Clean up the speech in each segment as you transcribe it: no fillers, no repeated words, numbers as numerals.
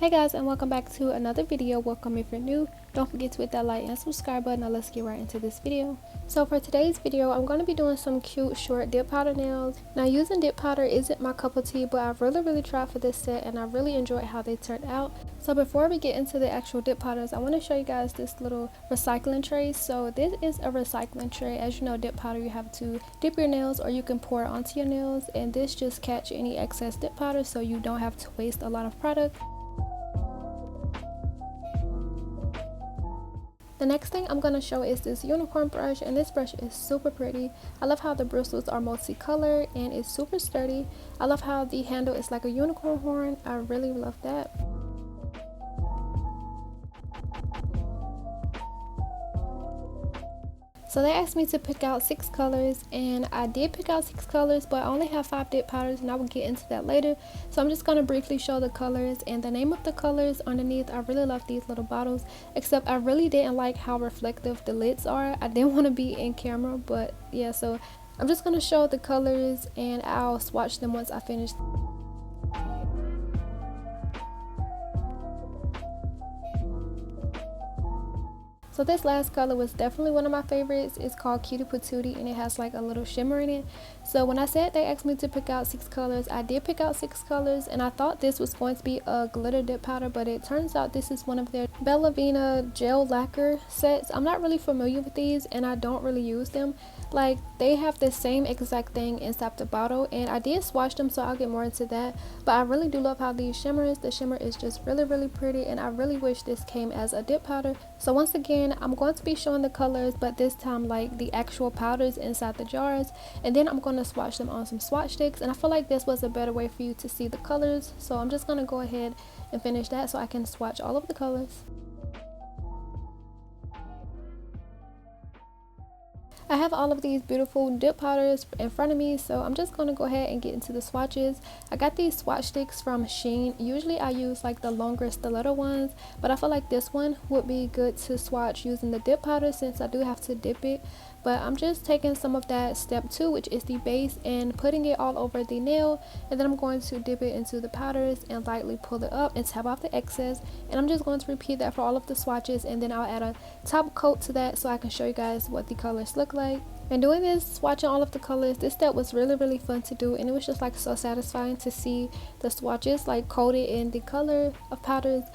Hey guys, and welcome back to another video. Welcome if you're new. Don't forget to hit that like and subscribe button. Now let's get right into this video. So for today's video, I'm going to be doing some cute short dip powder nails. Now using dip powder isn't my cup of tea, but I've really tried for this set and I really enjoyed how they turned out. So before we get into the actual dip powders, I want to show you guys this little recycling tray. So this is a recycling tray. As you know, dip powder, you have to dip your nails or you can pour it onto your nails, and this just catch any excess dip powder so you don't have to waste a lot of product. The next thing I'm going to show is this unicorn brush, and this brush is super pretty. I love how the bristles are multicolored and it's super sturdy. I love how the handle is like a unicorn horn. I really love that. So they asked me to pick out 6 colors, and I did pick out 6 colors, but I only have 5 dip powders and I will get into that later. So I'm just going to briefly show the colors and the name of the colors underneath. I really love these little bottles, except I really didn't like how reflective the lids are. I didn't want to be in camera, but yeah, so I'm just going to show the colors and I'll swatch them once I finish. So this last color was definitely one of my favorites. It's called Cutie Patootie and it has like a little shimmer in it. So when I said they asked me to pick out 6 colors, I did pick out 6 colors, and I thought this was going to be a glitter dip powder, but it turns out this is one of their 𝕚𝕚𝕚𝕚 gel lacquer sets. I'm not really familiar with these and I don't really use them. Like, they have the same exact thing inside the bottle, and I did swatch them, so I'll get more into that. But I really do love how these shimmers. The shimmer is just really pretty, and I really wish this came as a dip powder. So once again, I'm going to be showing the colors, but this time like the actual powders inside the jars, and then I'm going to swatch them on some swatch sticks. And I feel like this was a better way for you to see the colors, so I'm just going to go ahead and finish that so I can swatch all of the colors. I have all of these beautiful dip powders in front of me, so I'm just going to go ahead and get into the swatches. I got these swatch sticks from Shein. Usually I use like the longer stiletto ones, but I feel like this one would be good to swatch using the dip powder since I do have to dip it. But I'm just taking some of that step 2, which is the base, and putting it all over the nail, and then I'm going to dip it into the powders and lightly pull it up and tap off the excess. And I'm just going to repeat that for all of the swatches, and then I'll add a top coat to that so I can show you guys what the colors look like. And doing this, swatching all of the colors, this step was really fun to do, and it was just like so satisfying to see the swatches like coated in the color of powders.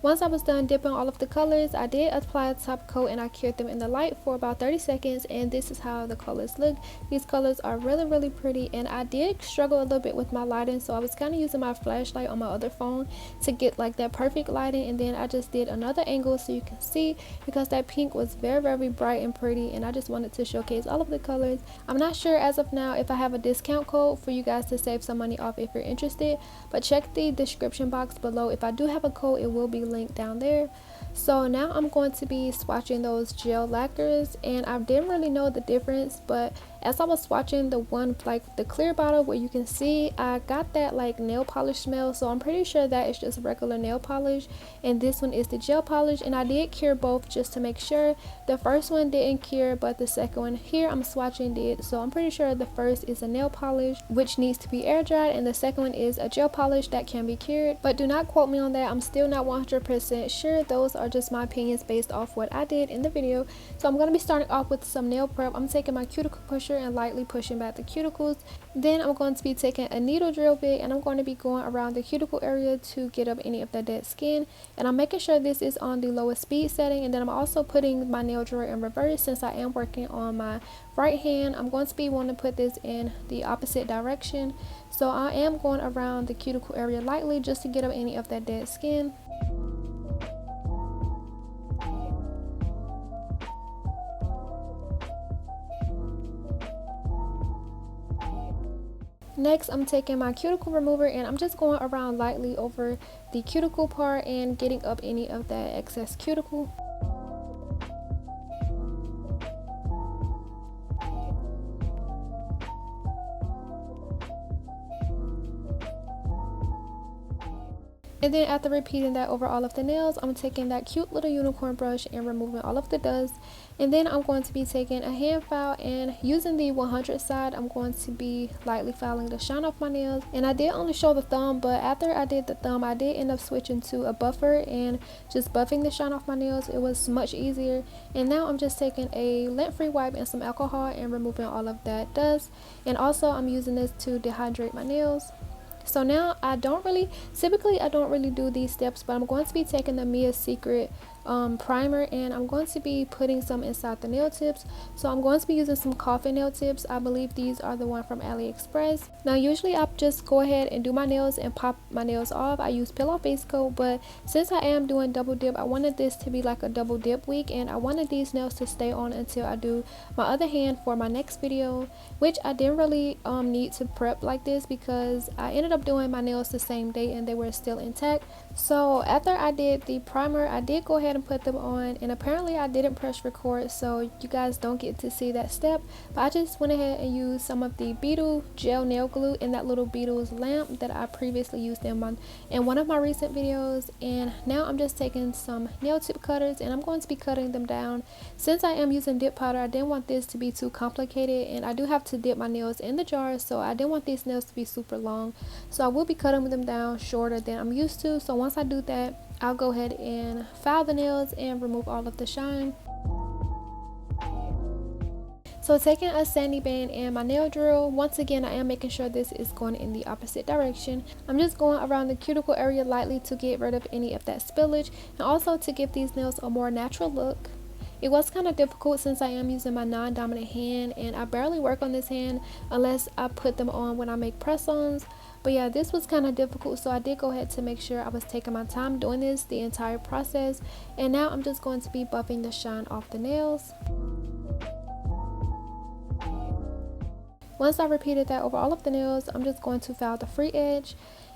Once I was done dipping all of the colors, I did apply a top coat and I cured them in the light for about 30 seconds, and this is how the colors look. These colors are really pretty, and I did struggle a little bit with my lighting, so I was kind of using my flashlight on my other phone to get like that perfect lighting, and then I just did another angle so you can see, because that pink was very bright and pretty, and I just wanted to showcase all of the colors. I'm not sure as of now if I have a discount code for you guys to save some money off if you're interested, but check the description box below. If I do have a code, it will be link down there. So now I'm going to be swatching those gel lacquers, and I didn't really know the difference, but as I was swatching the one like the clear bottle where you can see, I got that like nail polish smell, so I'm pretty sure that is just regular nail polish, and this one is the gel polish. And I did cure both just to make sure. The first one didn't cure, but the second one here I'm swatching did, so I'm pretty sure the first is a nail polish which needs to be air dried, and the second one is a gel polish that can be cured, but do not quote me on that. I'm still not 100% sure. Those are just my opinions based off what I did in the video. So I'm going to be starting off with some nail prep. I'm taking my cuticle pusher and lightly pushing back the cuticles. Then I'm going to be taking a needle drill bit, and I'm going to be going around the cuticle area to get up any of the dead skin, and I'm making sure this is on the lowest speed setting. And then I'm also putting my nail drawer in reverse since I am working on my right hand. I'm going to be wanting to put this in the opposite direction, so I am going around the cuticle area lightly just to get up any of that dead skin. Next, I'm taking my cuticle remover and I'm just going around lightly over the cuticle part and getting up any of that excess cuticle. And then after repeating that over all of the nails, I'm taking that cute little unicorn brush and removing all of the dust. And then I'm going to be taking a hand file and using the 100 side, I'm going to be lightly filing the shine off my nails. And I did only show the thumb, but after I did the thumb, I did end up switching to a buffer and just buffing the shine off my nails. It was much easier. And now I'm just taking a lint-free wipe and some alcohol and removing all of that dust. And also I'm using this to dehydrate my nails. So now I don't really do these steps, but I'm going to be taking the Mia Secret primer, and I'm going to be putting some inside the nail tips. So I'm going to be using some coffin nail tips. I believe these are the one from AliExpress. Now usually I just go ahead and do my nails and pop my nails off. I use peel off base coat, but since I am doing double dip, I wanted this to be like a double dip week, and I wanted these nails to stay on until I do my other hand for my next video, which I didn't really need to prep like this because I ended up doing my nails the same day and they were still intact. So after I did the primer, I did go ahead and put them on, and apparently I didn't press record, so you guys don't get to see that step, but I just went ahead and used some of the Beetle gel nail glue in that little Beetle's lamp that I previously used in one of my recent videos. And now I'm just taking some nail tip cutters and I'm going to be cutting them down. Since I am using dip powder, I didn't want this to be too complicated, and I do have to dip my nails in the jar, so I didn't want these nails to be super long, so I will be cutting them down shorter than I'm used to. So once I do that, I'll go ahead and file the nails and remove all of the shine. So taking a sanding band and my nail drill, once again I am making sure this is going in the opposite direction. I'm just going around the cuticle area lightly to get rid of any of that spillage, and also to give these nails a more natural look. It was kind of difficult since I am using my non-dominant hand, and I barely work on this hand unless I put them on when I make press-ons. But yeah, this was kind of difficult, so I did go ahead to make sure I was taking my time doing this the entire process. And now I'm just going to be buffing the shine off the nails. Once I repeated that over all of the nails, I'm just going to file the free edge.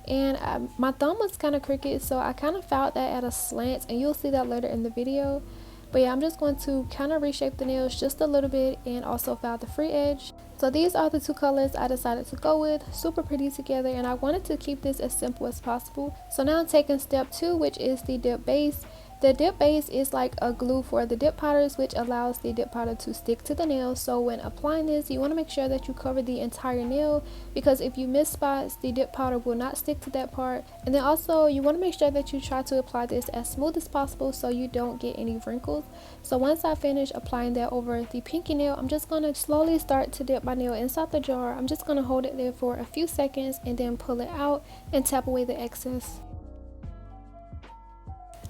And my thumb was kind of crooked, so I kind of filed that at a slant, and you'll see that later in the video. But yeah, I'm just going to kind of reshape the nails just a little bit and also file the free edge. So these are the two colors I decided to go with. Super pretty together, and I wanted to keep this as simple as possible. So now I'm taking step 2, which is the dip base. The dip base is like a glue for the dip powders, which allows the dip powder to stick to the nail. So when applying this, you want to make sure that you cover the entire nail, because if you miss spots, the dip powder will not stick to that part. And then also you want to make sure that you try to apply this as smooth as possible so you don't get any wrinkles. So once I finish applying that over the pinky nail, I'm just going to slowly start to dip my nail inside the jar. I'm just going to hold it there for a few seconds and then pull it out and tap away the excess.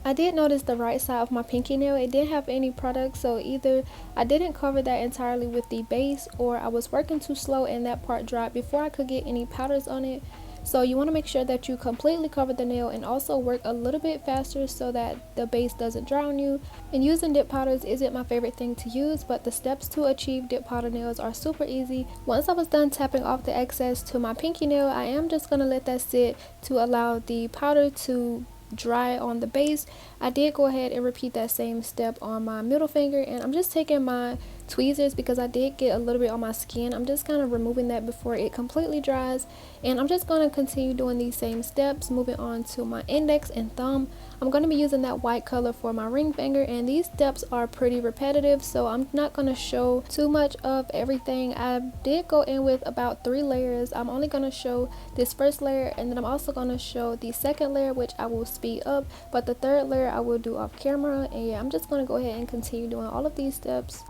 I did notice the right side of my pinky nail, it didn't have any product, so either I didn't cover that entirely with the base, or I was working too slow and that part dried before I could get any powders on it. So you want to make sure that you completely cover the nail and also work a little bit faster so that the base doesn't dry on you. And using dip powders isn't my favorite thing to use, but the steps to achieve dip powder nails are super easy. Once I was done tapping off the excess to my pinky nail, I am just going to let that sit to allow the powder to dry on the base. I did go ahead and repeat that same step on my middle finger, and I'm just taking my tweezers because I did get a little bit on my skin. I'm just kind of removing that before it completely dries, and I'm just going to continue doing these same steps, moving on to my index and thumb. I'm going to be using that white color for my ring finger, and these steps are pretty repetitive, so I'm not going to show too much of everything. I did go in with about 3 layers. I'm only going to show this first layer, and then I'm also going to show the second layer, which I will speed up, but the third layer I will do off camera. And yeah, I'm just going to go ahead and continue doing all of these steps.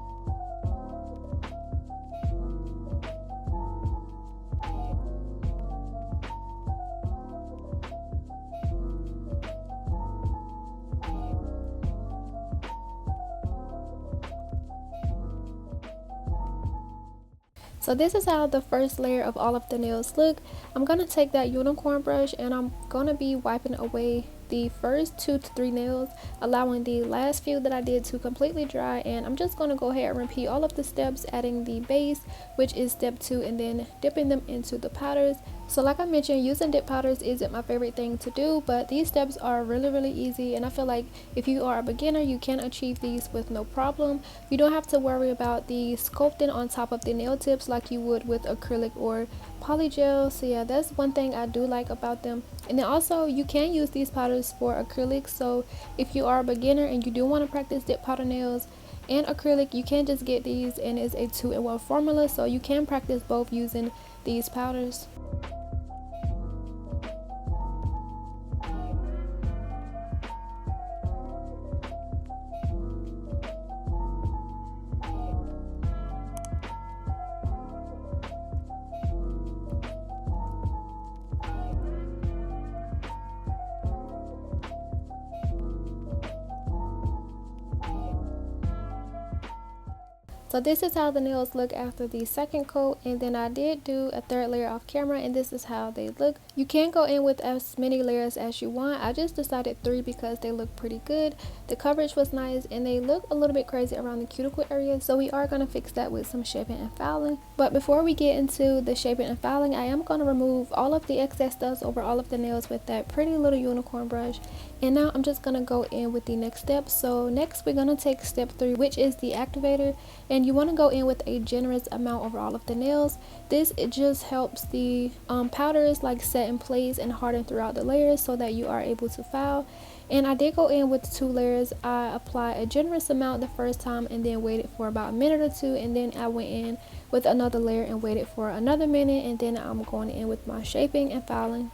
So this is how the first layer of all of the nails look. I'm going to take that unicorn brush and I'm going to be wiping away the first 2 to 3 nails, allowing the last few that I did to completely dry. And I'm just going to go ahead and repeat all of the steps, adding the base, which is step 2, and then dipping them into the powders. So like I mentioned, using dip powders isn't my favorite thing to do, but these steps are really easy, and I feel like if you are a beginner, you can achieve these with no problem. You don't have to worry about the sculpting on top of the nail tips like you would with acrylic or polygel. So yeah, that's one thing I do like about them. And then also you can use these powders for acrylic, so if you are a beginner and you do want to practice dip powder nails and acrylic, you can just get these, and it's a 2-in-1 formula, so you can practice both using these powders. So this is how the nails look after the second coat, and then I did do a third layer off camera, and this is how they look. You can go in with as many layers as you want. I just decided 3 because they look pretty good. The coverage was nice, and they look a little bit crazy around the cuticle area, so we are going to fix that with some shaping and filing. But before we get into the shaping and filing, I am going to remove all of the excess dust over all of the nails with that pretty little unicorn brush. And now I'm just going to go in with the next step. So next we're going to take step 3, which is the activator, and you want to go in with a generous amount over all of the nails. It just helps the powders like set in place and harden throughout the layers so that you are able to file. And I did go in with 2 layers. I applied a generous amount the first time and then waited for about a minute or 2, and then I went in with another layer and waited for another minute, and then I'm going in with my shaping and filing.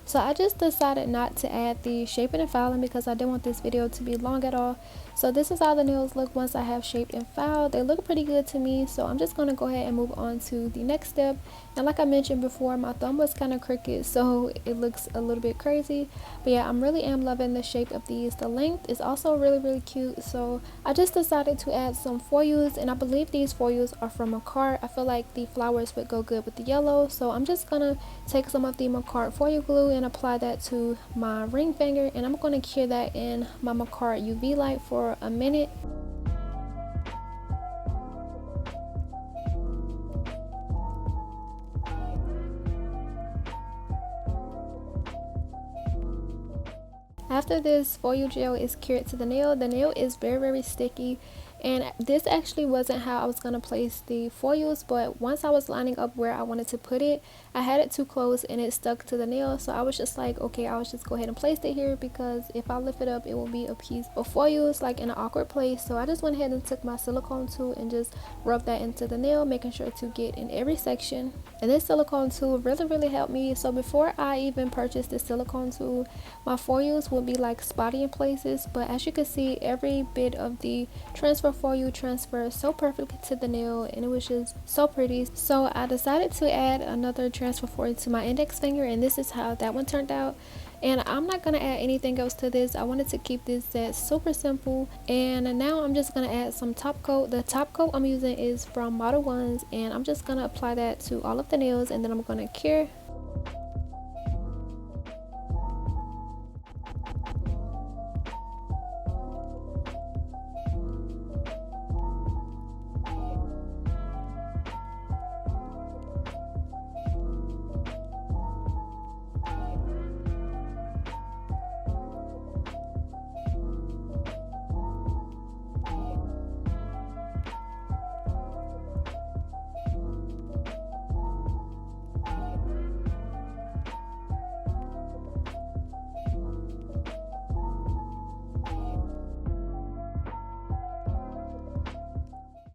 So I just decided not to add the shaping and filing because I didn't want this video to be long at all. So this is how the nails look once I have shaped and filed. They look pretty good to me, so I'm just going to go ahead and move on to the next step. And like I mentioned before, my thumb was kind of crooked, so it looks a little bit crazy. But yeah, I'm really loving the shape of these. The length is also really cute, so I just decided to add some foils, and I believe these foils are from makartt. I feel like the flowers would go good with the yellow, so I'm just going to take some of the makartt foil glue and apply that to my ring finger, and I'm going to cure that in my makartt UV light for a minute. After this foil gel is cured to the nail is very sticky, and this actually wasn't how I was going to place the foils, but once I was lining up where I wanted to put it, I had it too close and it stuck to the nail, so I was just like, okay, I'll just go ahead and place it here, because if I lift it up it will be a piece of foils like in an awkward place. So I just went ahead and took my silicone tool and just rubbed that into the nail, making sure to get in every section. And this silicone tool really helped me. So before I even purchased this silicone tool, my foils would be like spotty in places, but as you can see, every bit of the transfer foil transferred so perfectly to the nail, and it was just so pretty. So I decided to add another transfer foil to my index finger, and this is how that one turned out. And I'm not going to add anything else to this. I wanted to keep this set super simple. And now I'm just going to add some top coat. The top coat I'm using is from Model 1s, and I'm just going to apply that to all of the nails, and then I'm going to cure.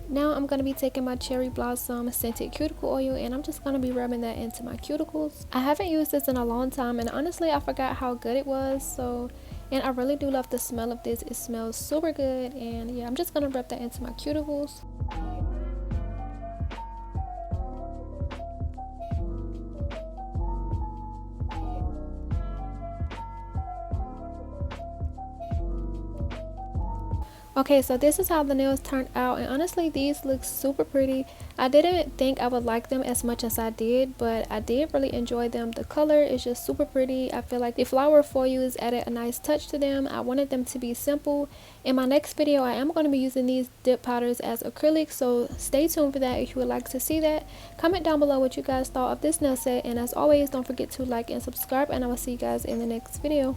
Now I'm going to be taking my cherry blossom scented cuticle oil, and I'm just going to be rubbing that into my cuticles. I haven't used this in a long time, and honestly I forgot how good it was. And I really do love the smell of this. It smells super good, and yeah, I'm just going to rub that into my cuticles. Okay, so this is how the nails turned out, and honestly these look super pretty. I didn't think I would like them as much as I did, but I did really enjoy them. The color is just super pretty. I feel like the flower foliage added a nice touch to them. I wanted them to be simple. In my next video I am going to be using these dip powders as acrylic, so stay tuned for that if you would like to see that. Comment down below what you guys thought of this nail set, and as always don't forget to like and subscribe, and I will see you guys in the next video.